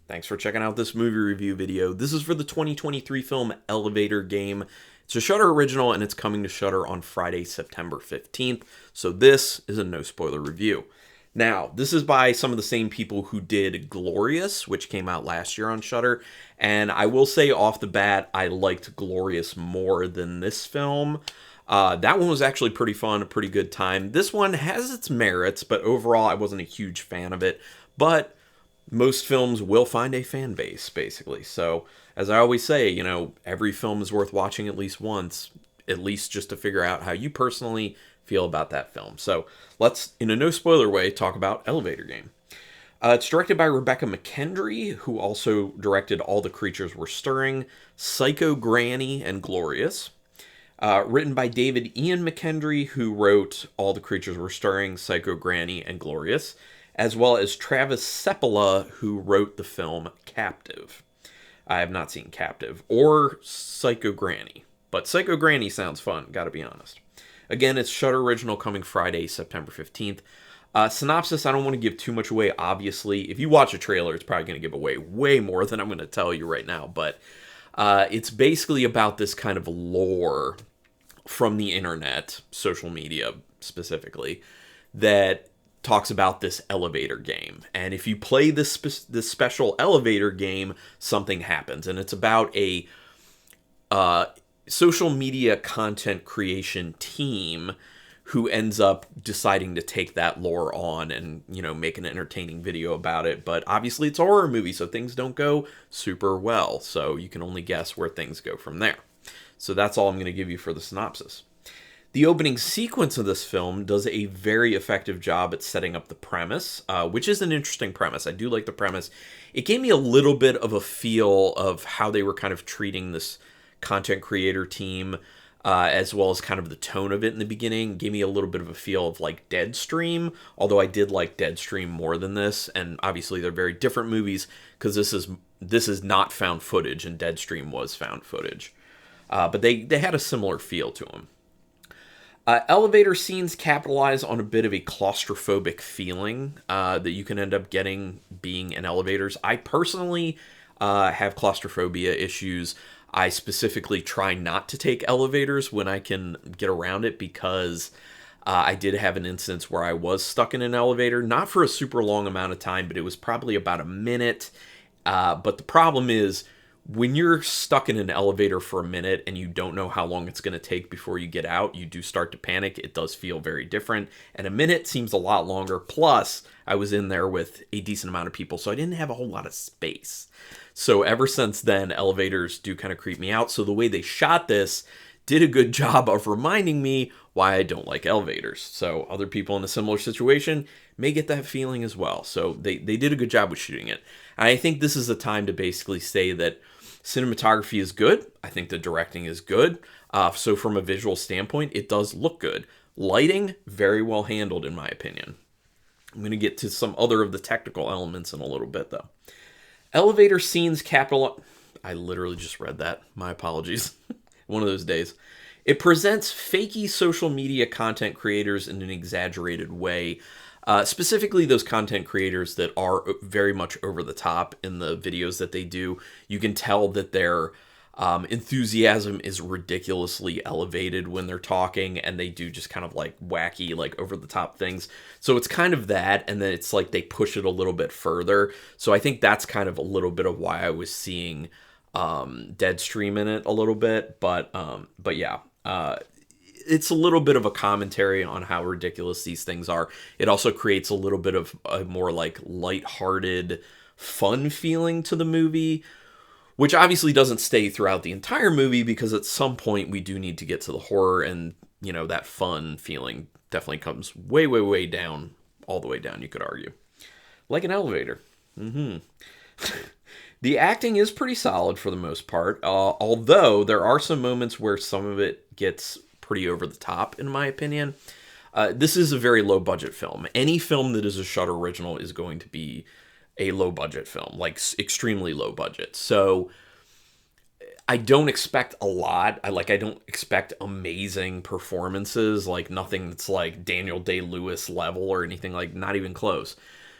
Thanks for checking out this movie review video. This is for the 2023 film Elevator Game. It's a Shudder original and it's coming to Shudder on Friday, September 15th. So this is a no spoiler review. Now, this is by some of the same people who did Glorious, which came out last year on Shudder. And I will say off the bat, I liked Glorious more than this film. That one was actually pretty fun, a pretty good time. This one has its merits, but overall I wasn't a huge fan of it. But most films will find a fan base, basically. So, as I always say, every film is worth watching at least once, at least just to figure out how you personally feel about that film. So, let's, in a no-spoiler way, talk about Elevator Game. It's directed by Rebekah McKendry, who also directed All the Creatures Were Stirring, Psycho Granny, and Glorious. Written by David Ian McKendry, who wrote All the Creatures Were Stirring, Psycho Granny, and Glorious, as well as Travis Seppala, who wrote the film Captive. I have not seen Captive or Psycho Granny, but Psycho Granny sounds fun, gotta be honest. Again, it's Shudder Original, coming Friday, September 15th. Synopsis, I don't want to give too much away, obviously. If you watch a trailer, it's probably going to give away way more than I'm going to tell you right now, but it's basically about this kind of lore from the internet, social media specifically, that talks about this elevator game. And if you play this special elevator game, something happens. And it's about a social media content creation team who ends up deciding to take that lore on and, make an entertaining video about it. But obviously it's a horror movie, so things don't go super well. So you can only guess where things go from there. So that's all I'm going to give you for the synopsis. The opening sequence of this film does a very effective job at setting up the premise, which is an interesting premise. I do like the premise. It gave me a little bit of a feel of how they were kind of treating this content creator team, as well as kind of the tone of it in the beginning. Gave me a little bit of a feel of like Deadstream, although I did like Deadstream more than this. And obviously they're very different movies, because this is not found footage and Deadstream was found footage. But they had a similar feel to them. Elevator scenes capitalize on a bit of a claustrophobic feeling that you can end up getting being in elevators. I personally have claustrophobia issues. I specifically try not to take elevators when I can get around it, because I did have an instance where I was stuck in an elevator, not for a super long amount of time, but it was probably about a minute. But the problem is, when you're stuck in an elevator for a minute and you don't know how long it's going to take before you get out, you do start to panic. It does feel very different. And a minute seems a lot longer. Plus, I was in there with a decent amount of people, so I didn't have a whole lot of space. So ever since then, elevators do kind of creep me out. So the way they shot this did a good job of reminding me why I don't like elevators. So other people in a similar situation may get that feeling as well. So they did a good job with shooting it. And I think this is a time to basically say that cinematography is good. I think the directing is good. So from a visual standpoint, it does look good. Lighting, very well handled in my opinion. I'm going to get to some other of the technical elements in a little bit though. Elevator scenes I literally just read that. My apologies. One of those days. It presents fakey social media content creators in an exaggerated way. Specifically those content creators that are very much over the top in the videos that they do. You can tell that their enthusiasm is ridiculously elevated when they're talking, and they do just kind of like wacky, like over the top things. So it's kind of that, and then it's like they push it a little bit further. So I think that's kind of a little bit of why I was seeing Deadstream in it a little bit. But yeah. It's a little bit of a commentary on how ridiculous these things are. It also creates a little bit of a more like lighthearted, fun feeling to the movie, which obviously doesn't stay throughout the entire movie, because at some point we do need to get to the horror, and that fun feeling definitely comes way, way, way down, all the way down, you could argue. Like an elevator. The acting is pretty solid for the most part, although there are some moments where some of it gets pretty over the top, in my opinion. This is a very low budget film. Any film that is a Shudder original is going to be a low budget film, like extremely low budget. So I don't expect a lot. I don't expect amazing performances, like nothing that's like Daniel Day-Lewis level or anything, like not even close.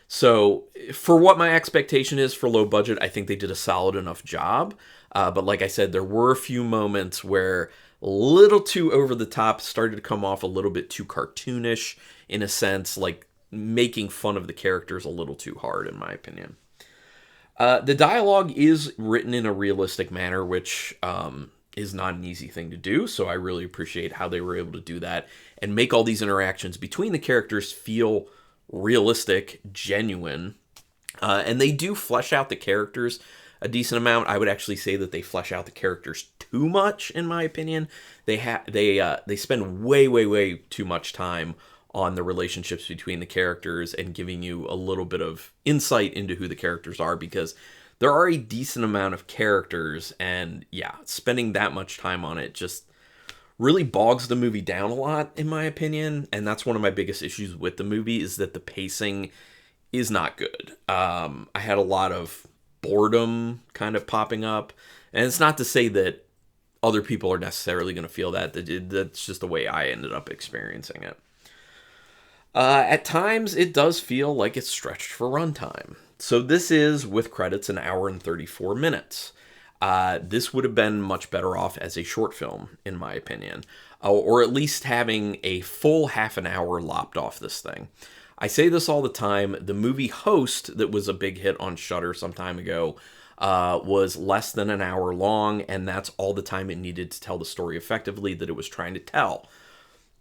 So for what my expectation is for low budget, I think they did a solid enough job. But like I said, there were a few moments where a little too over the top, started to come off a little bit too cartoonish in a sense, like making fun of the characters a little too hard, in my opinion. The dialogue is written in a realistic manner, which is not an easy thing to do. So I really appreciate how they were able to do that and make all these interactions between the characters feel realistic, genuine. And they do flesh out the characters a decent amount. I would actually say that they flesh out the characters too much, in my opinion. They spend way too much time on the relationships between the characters and giving you a little bit of insight into who the characters are, because there are a decent amount of characters, and yeah, spending that much time on it just really bogs the movie down a lot, in my opinion. And that's one of my biggest issues with the movie, is that the pacing is not good. I had a lot of boredom kind of popping up, and it's not to say that other people are necessarily going to feel that. That's just the way I ended up experiencing it. At times, it does feel like it's stretched for runtime. So this is, with credits, an hour and 34 minutes. This would have been much better off as a short film, in my opinion. Or at least having a full half an hour lopped off this thing. I say this all the time. The movie Host, that was a big hit on Shudder some time ago, was less than an hour long, and that's all the time it needed to tell the story effectively that it was trying to tell.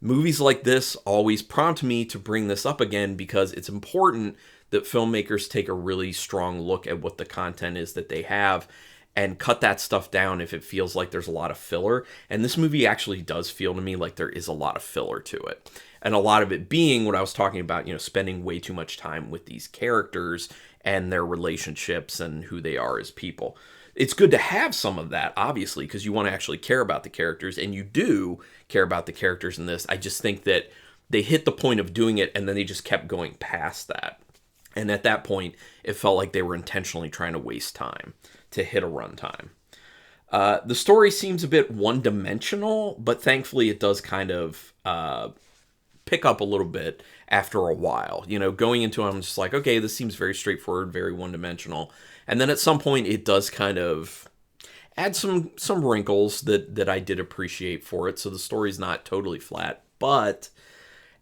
Movies like this always prompt me to bring this up again, because it's important that filmmakers take a really strong look at what the content is that they have and cut that stuff down if it feels like there's a lot of filler. And this movie actually does feel to me like there is a lot of filler to it. And a lot of it being what I was talking about, spending way too much time with these characters and their relationships and who they are as people. It's good to have some of that, obviously, because you want to actually care about the characters, and you do care about the characters in this. I just think that they hit the point of doing it, and then they just kept going past that. And at that point, it felt like they were intentionally trying to waste time to hit a runtime. The story seems a bit one-dimensional, but thankfully it does kind of pick up a little bit after a while. Going into it, I'm just like, okay, this seems very straightforward, very one-dimensional. And then at some point, it does kind of add some wrinkles that I did appreciate for it. So the story's not totally flat, but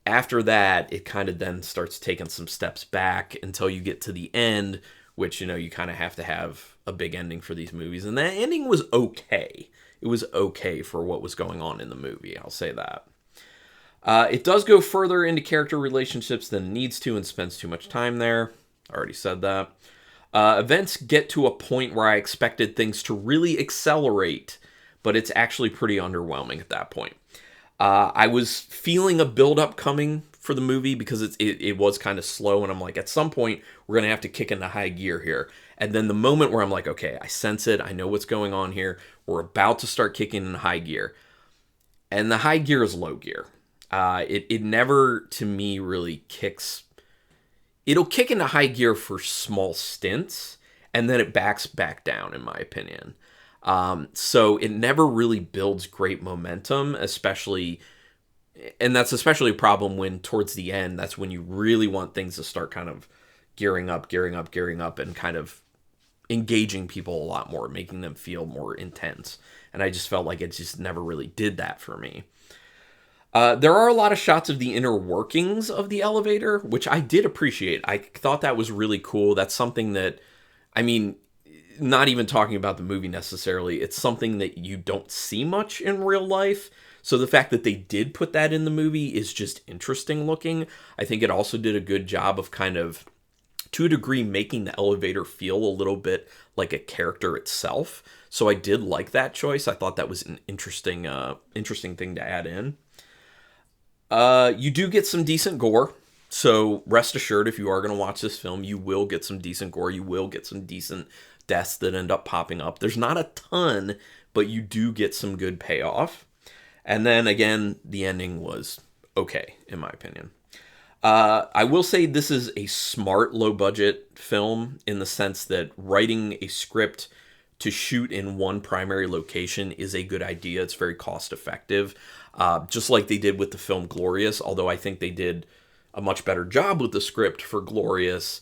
after that, it kind of then starts taking some steps back until you get to the end, which, you kind of have to have a big ending for these movies. And that ending was okay. It was okay for what was going on in the movie. I'll say that. It does go further into character relationships than it needs to and spends too much time there. I already said that. Events get to a point where I expected things to really accelerate, but it's actually pretty underwhelming at that point. I was feeling a build-up coming for the movie because it was kind of slow, and I'm like, at some point, we're going to have to kick into high gear here. And then the moment where I'm like, okay, I sense it, I know what's going on here, we're about to start kicking in high gear. And the high gear is low gear. It never, to me, really kicks. It'll kick into high gear for small stints, and then it backs back down, in my opinion. So it never really builds great momentum, especially, and that's especially a problem when towards the end, that's when you really want things to start kind of gearing up, and kind of engaging people a lot more, making them feel more intense. And I just felt like it just never really did that for me. There are a lot of shots of the inner workings of the elevator, which I did appreciate. I thought that was really cool. That's something that, not even talking about the movie necessarily, it's something that you don't see much in real life. So the fact that they did put that in the movie is just interesting looking. I think it also did a good job of kind of, to a degree, making the elevator feel a little bit like a character itself. So I did like that choice. I thought that was an interesting thing to add in. You do get some decent gore. So rest assured, if you are going to watch this film, you will get some decent gore. You will get some decent deaths that end up popping up. There's not a ton, but you do get some good payoff. And then again, the ending was okay, in my opinion. I will say this is a smart low-budget film in the sense that writing a script to shoot in one primary location is a good idea. It's very cost-effective, just like they did with the film Glorious, although I think they did a much better job with the script for Glorious.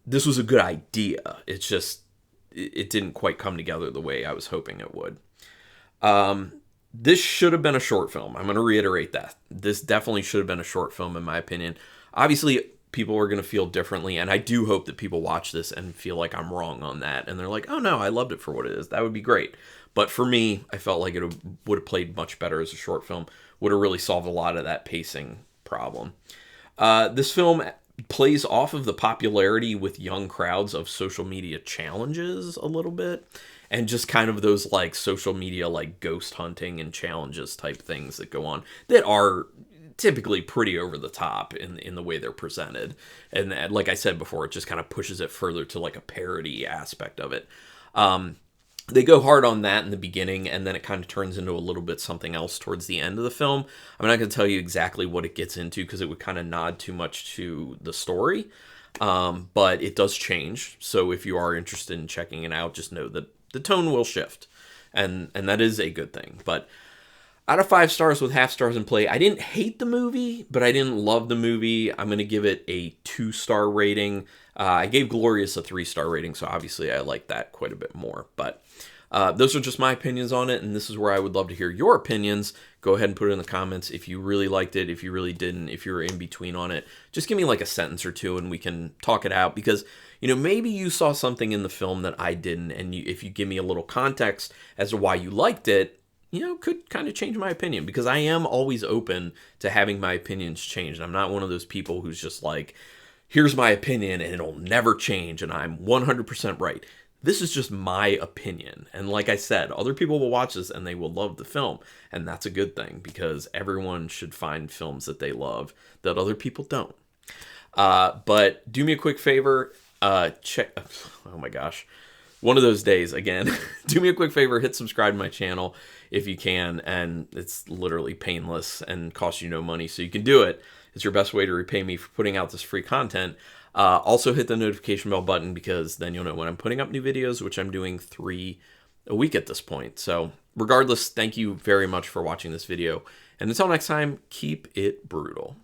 This was a good idea. It's just, it didn't quite come together the way I was hoping it would. This should have been a short film. I'm going to reiterate that. This definitely should have been a short film, in my opinion. Obviously, people are going to feel differently, and I do hope that people watch this and feel like I'm wrong on that, and they're like, oh no, I loved it for what it is. That would be great. But for me, I felt like it would have played much better as a short film. Would have really solved a lot of that pacing problem. This film plays off of the popularity with young crowds of social media challenges a little bit, and just kind of those like social media like ghost hunting and challenges type things that go on that are typically pretty over the top in the way they're presented. And like I said before, it just kind of pushes it further to like a parody aspect of it. They go hard on that in the beginning, and then it kind of turns into a little bit something else towards the end of the film. I'm not going to tell you exactly what it gets into because it would kind of nod too much to the story, but it does change. So if you are interested in checking it out, just know that the tone will shift, and that is a good thing. But out of 5 stars with half stars in play, I didn't hate the movie, but I didn't love the movie. I'm going to give it a 2-star rating. I gave Glorious a 3-star rating, so obviously I like that quite a bit more. But those are just my opinions on it, and this is where I would love to hear your opinions. Go ahead and put it in the comments if you really liked it, if you really didn't, if you were in between on it. Just give me like a sentence or two, and we can talk it out, because maybe you saw something in the film that I didn't, and if you give me a little context as to why you liked it, could kind of change my opinion, because I am always open to having my opinions changed. I'm not one of those people who's just like, here's my opinion and it'll never change and I'm 100% right. This is just my opinion. And like I said, other people will watch this and they will love the film. And that's a good thing, because everyone should find films that they love that other people don't. But do me a quick favor. Check. Oh my gosh. One of those days again. Do me a quick favor. Hit subscribe to my channel if you can. And it's literally painless and costs you no money. So you can do it. It's your best way to repay me for putting out this free content. Also hit the notification bell button, because then you'll know when I'm putting up new videos, which I'm doing 3 a week at this point. So regardless, thank you very much for watching this video. And until next time, keep it brutal.